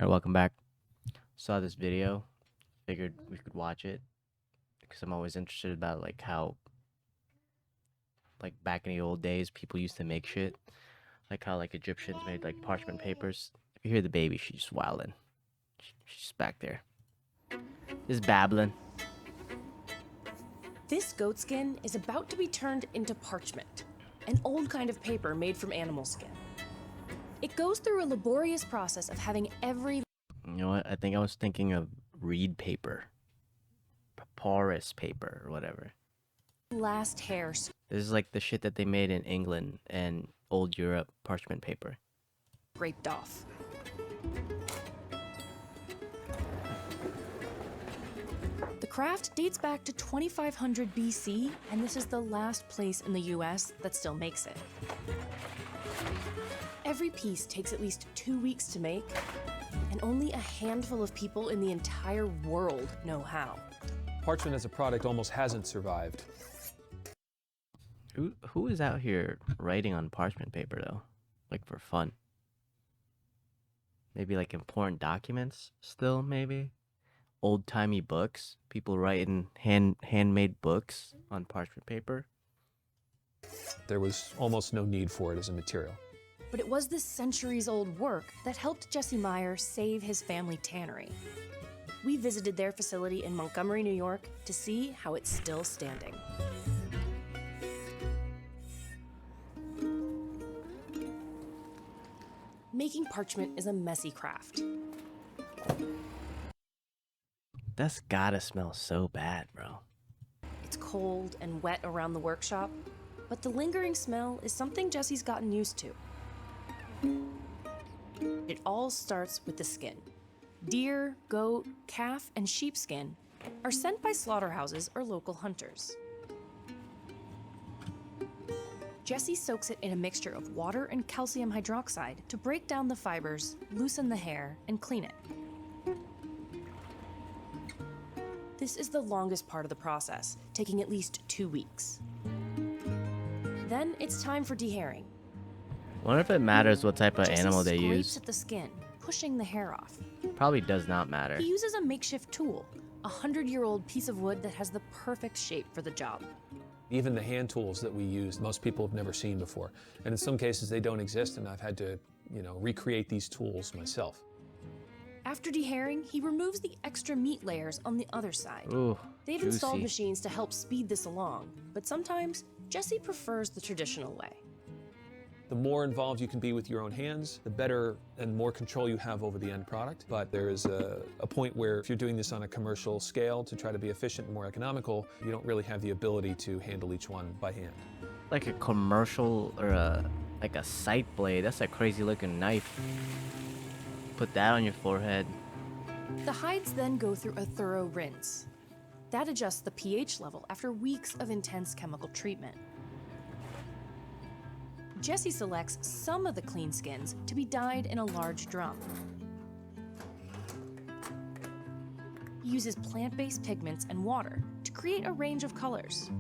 Alright, welcome back. Saw this video, figured we could watch it because I'm always interested about like how like back in the old days people used to make shit. Like how like Egyptians made like parchment papers. If you hear the baby, she's just wilding. She's just back there. Just babbling. This goat skin is about to be turned into parchment, an old kind of paper made from animal skin. It goes through a laborious process of having every You know what? I think I was thinking of reed paper. Papyrus paper or whatever. last hair This is like the shit that they made in England and old Europe parchment paper. scraped off. The craft dates back to 2500 BC, and this is the last place in the US that still makes it. Every piece takes at least 2 weeks to make, and only a handful of people in the entire world know how. Parchment as a product almost hasn't survived. Who is out here writing on parchment paper though? Like for fun? Maybe like important documents still, maybe? Old-timey books? People writing handmade books on parchment paper? There was almost no need for it as a material. But it was this centuries-old work that helped Jesse Meyer save his family tannery. We visited their facility in Montgomery, New York, to see how it's still standing. Making parchment is a messy craft. That's gotta smell so bad, bro. It's cold and wet around the workshop, but the lingering smell is something Jesse's gotten used to. It all starts with the skin. Deer, goat, calf, and sheepskin are sent by slaughterhouses or local hunters. Jesse soaks it in a mixture of water and calcium hydroxide to break down the fibers, loosen the hair, and clean it. This is the longest part of the process, taking at least 2 weeks. Then it's time for dehairing. Wonder if it matters what type of Jesse animal they scrapes use. at the skin, pushing the hair off. Probably does not matter. He uses a makeshift tool, a 100-year-old piece of wood that has the perfect shape for the job. Even the hand tools that we use, most people have never seen before. And in some cases they don't exist, and I've had to, recreate these tools myself. After dehairing, he removes the extra meat layers on the other side. Ooh, They've installed juicy. machines to help speed this along, but sometimes Jesse prefers the traditional way. The more involved you can be with your own hands, the better and more control you have over the end product. But there is a point where if you're doing this on a commercial scale to try to be efficient and more economical, you don't really have the ability to handle each one by hand. Like a commercial or like a sight blade. That's a crazy looking knife. Put that on your forehead. The hides then go through a thorough rinse. That adjusts the pH level after weeks of intense chemical treatment. Jesse selects some of the clean skins to be dyed in a large drum. He uses plant-based pigments and water to create a range of colors.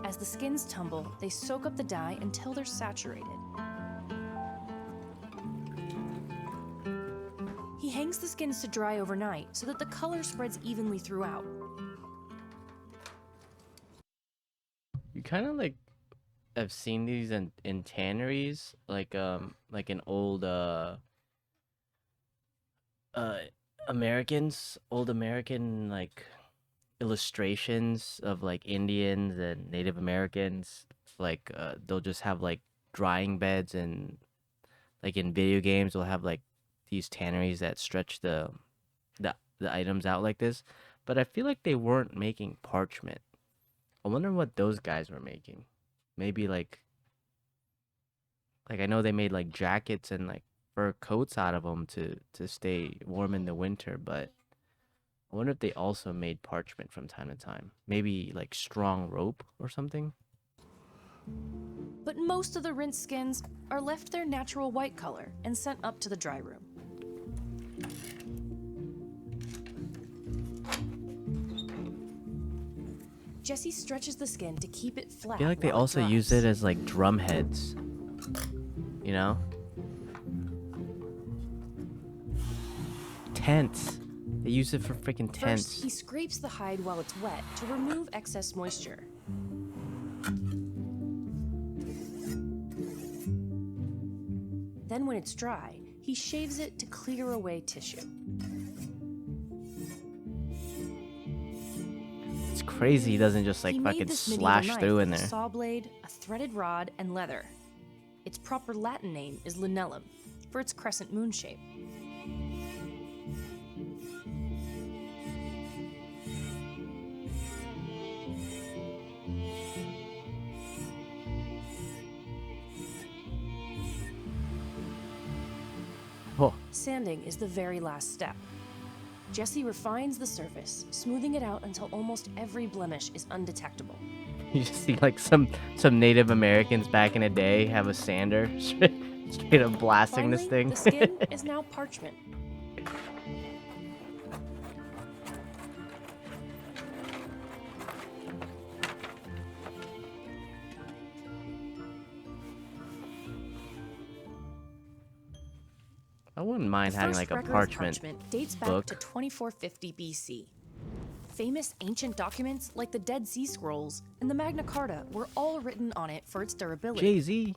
As the skins tumble, they soak up the dye until they're saturated. He hangs the skins to dry overnight so that the color spreads evenly throughout. You kind of like have seen these in tanneries, like in old old American like illustrations of like Indians and Native Americans. Like they'll just have like drying beds, and like in video games they'll have like these tanneries that stretch the items out like this. But I feel like they weren't making parchment. I wonder what those guys were making. Maybe like I know they made like jackets and like fur coats out of them to stay warm in the winter, but I wonder if they also made parchment from time to time. Maybe like strong rope or something. But most of the rinsed skins are left their natural white color and sent up to the dry room. Jesse stretches the skin to keep it flat. I feel like they while also dries. use it as like drum heads. You know? Tents. They use it for freaking tents. First, he scrapes the hide while it's wet to remove excess moisture. Then when it's dry, he shaves it to clear away tissue. It's crazy he doesn't just like He made fucking this medieval slash knife through in with there. a saw blade, a threaded rod, and leather. Its proper Latin name is lunellum, for its crescent moon shape. Oh, Sanding is the very last step. Jesse refines the surface, smoothing it out until almost every blemish is undetectable. you just see like some Native Americans back in the day have a sander straight up blasting Finally, this thing. the skin is now parchment. I wouldn't mind The having first like a record of parchment dates back book. to 2450 BC. Famous ancient documents like the Dead Sea Scrolls and the Magna Carta were all written on it for its durability. Jay-Z.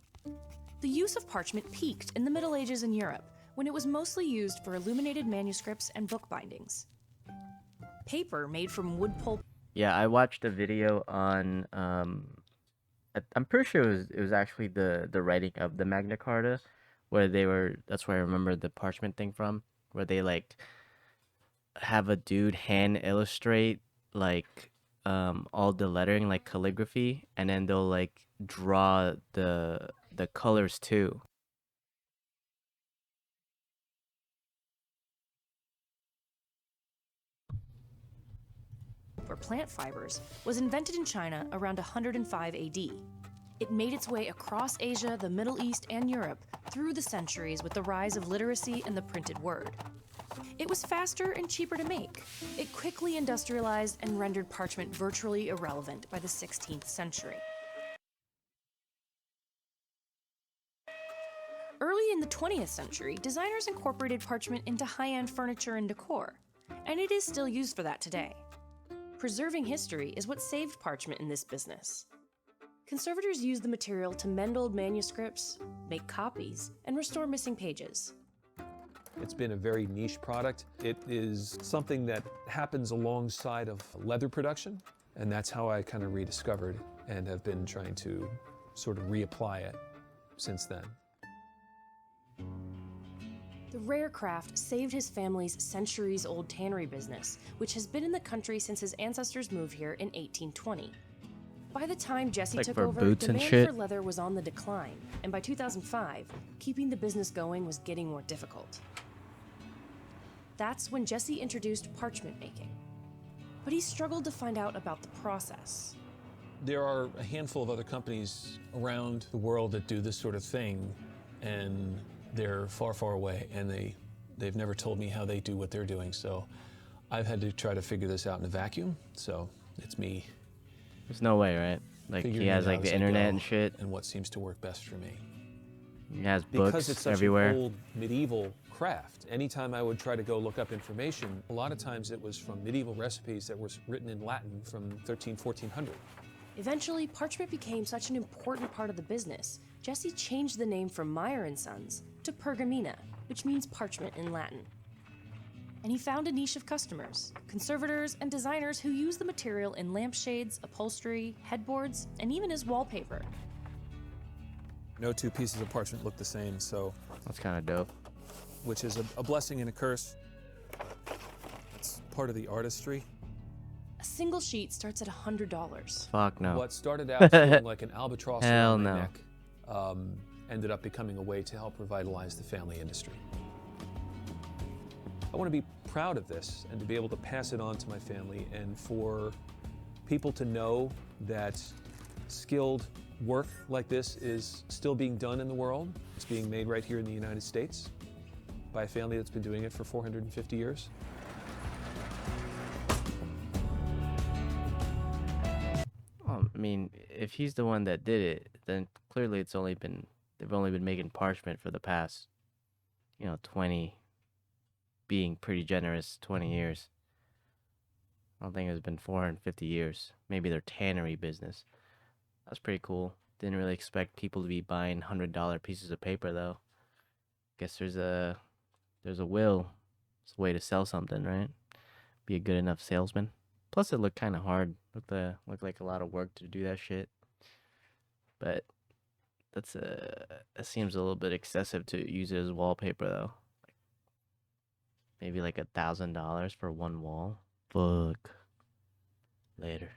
The use of parchment peaked in the Middle Ages in Europe, when it was mostly used for illuminated manuscripts and book bindings. Paper made from wood pulp. Yeah, I watched a video on I'm pretty sure it was actually the writing of the Magna Carta, where that's where I remember the parchment thing from, where they like have a dude hand illustrate like all the lettering, like calligraphy, and then they'll like draw the colors too. Or plant fibers, was invented in China around 105 AD. It made its way across Asia, the Middle East, and Europe through the centuries with the rise of literacy and the printed word. It was faster and cheaper to make. It quickly industrialized and rendered parchment virtually irrelevant by the 16th century. Early in the 20th century, designers incorporated parchment into high-end furniture and decor, and it is still used for that today. Preserving history is what saved parchment in this business. Conservators use the material to mend old manuscripts, make copies, and restore missing pages. It's been a very niche product. It is something that happens alongside of leather production, and that's how I kind of rediscovered and have been trying to sort of reapply it since then. The rare craft saved his family's centuries-old tannery business, which has been in the country since his ancestors moved here in 1820. By the time Jesse Like took for over, boots and demand shit? for leather was on the decline, and by 2005, keeping the business going was getting more difficult. That's when Jesse introduced parchment making. But he struggled to find out about the process. There are a handful of other companies around the world that do this sort of thing, and they're far, far away, and they've never told me how they do what they're doing, so I've had to try to figure this out in a vacuum, so it's me There's no way, right? Like he figuring has it out like the as I internet go and shit. and what seems to work best for me. He has Because books it's such everywhere. an old medieval craft, anytime I would try to go look up information, a lot of times it was from medieval recipes that were written in Latin from 1400. Eventually, parchment became such an important part of the business, Jesse changed the name from Meyer & Sons to Pergamena, which means parchment in Latin. And he found a niche of customers, conservators and designers who use the material in lampshades, upholstery, headboards, and even as wallpaper. No two pieces of parchment look the same, so, That's kind of dope. which is a blessing and a curse. It's part of the artistry. A single sheet starts at $100. Fuck no. What started out feeling like an albatross Hell around my no. neck ended up becoming a way to help revitalize the family industry. I want to be proud of this and to be able to pass it on to my family, and for people to know that skilled work like this is still being done in the world. It's being made right here in the United States by a family that's been doing it for 450 years. I mean, if he's the one that did it, then clearly they've only been making parchment for the past, 20, being pretty generous, 20 years. I don't think it's been 450 years. Maybe their tannery business. That's pretty cool. Didn't really expect people to be buying $100 pieces of paper though. Guess there's a will. It's a way to sell something, right? Be a good enough salesman. Plus, it looked kind of hard. Looked like a lot of work to do that shit. But that seems a little bit excessive to use it as wallpaper though. Maybe like $1,000 for one wall. Fuck. Later.